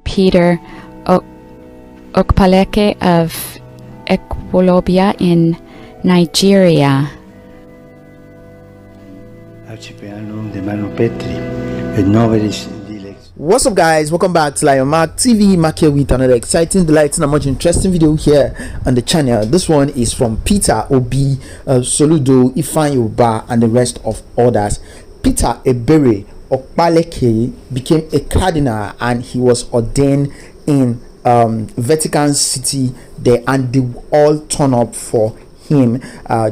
Peter Okpaleke of Ekwolobia in Nigeria. What's up, guys? Welcome back to Lion Mark TV. Mark here with another exciting, delightful, and much interesting video here on the channel. This one is from Peter Obi, Soludo, Ifeanyi Ubah, and the rest of others. Peter Ebere Okpaleke became a cardinal, and he was ordained in Vatican City there, and they all turn up for him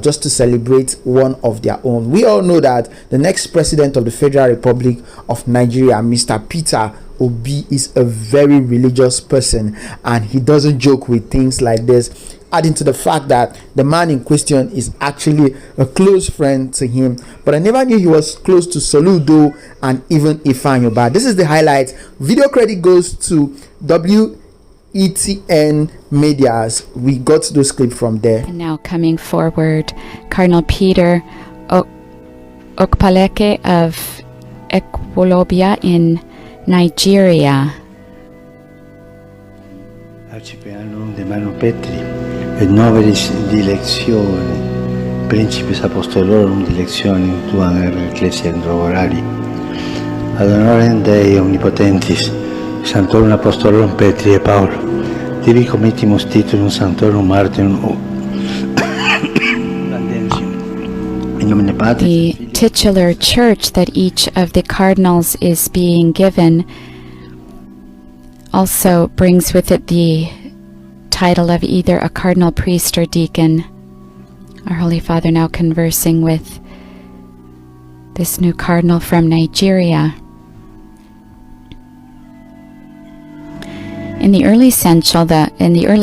just to celebrate one of their own. We all know that the next president of the Federal Republic of Nigeria, Mr. Peter Obi, is a very religious person, and he doesn't joke with things like this, adding to the fact that the man in question is actually a close friend to him. But I never knew he was close to Soludo and even Ifeanyi Ubah. This is the highlight. Video credit goes to WETN Medias. We got those clips from there. And now coming forward, Cardinal Peter Okpaleke of Ekwolobia in Nigeria. Arcipiano de Mano Petri, et novelis dilectione, principes apostolorum dilectionem tuam ecclesiam roborari, ad honorem Dei omnipotentis, Sanctorum Apostolorum Petri et Paulo, tibi committimus titulum Sanctorum Martyrum in nomine Patris. The titular church that each of the cardinals is being given also brings with it the title of either a cardinal priest or deacon. Our Holy Father now conversing with this new cardinal from Nigeria. In the early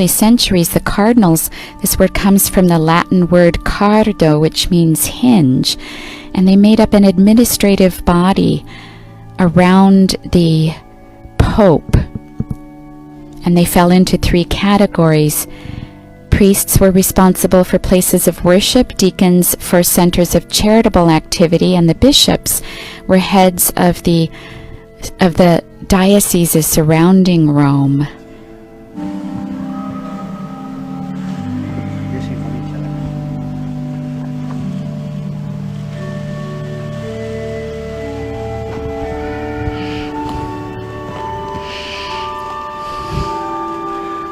centuries, the cardinals, this word comes from the Latin word cardo, which means hinge, and they made up an administrative body around the Pope. And they fell into three categories. Priests were responsible for places of worship, deacons for centers of charitable activity, and the bishops were heads of the dioceses surrounding Rome.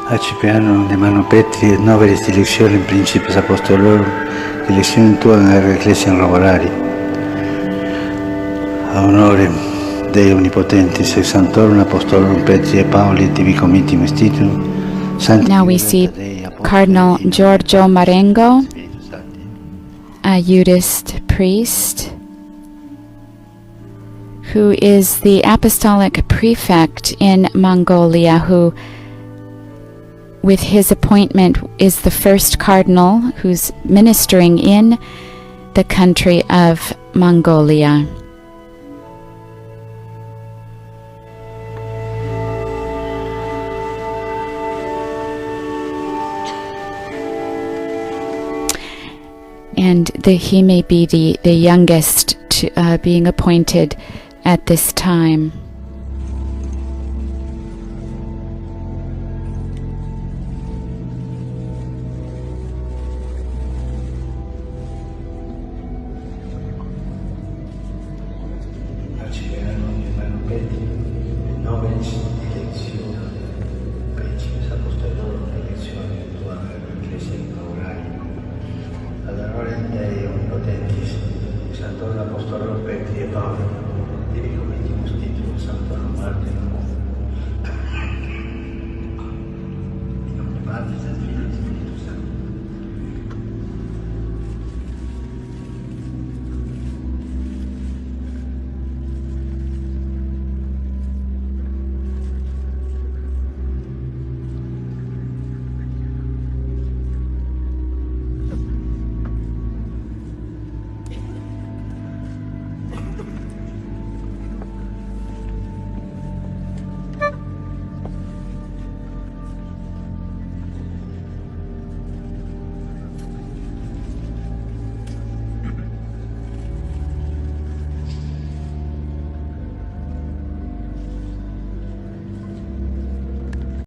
Accipiano de Mano Petri et novelis dilectionem principes apostolorum dilectionem tuam ecclesiam roborari, ad honorem Dei omnipotentis et Sanctorum Apostolorum Petri et Pauli tibi committimus titulum. Now we see Cardinal Giorgio Marengo, a Eudist priest, who is the apostolic prefect in Mongolia, who with his appointment is the first cardinal who's ministering in the country of Mongolia. And he may be the youngest to, being appointed at this time.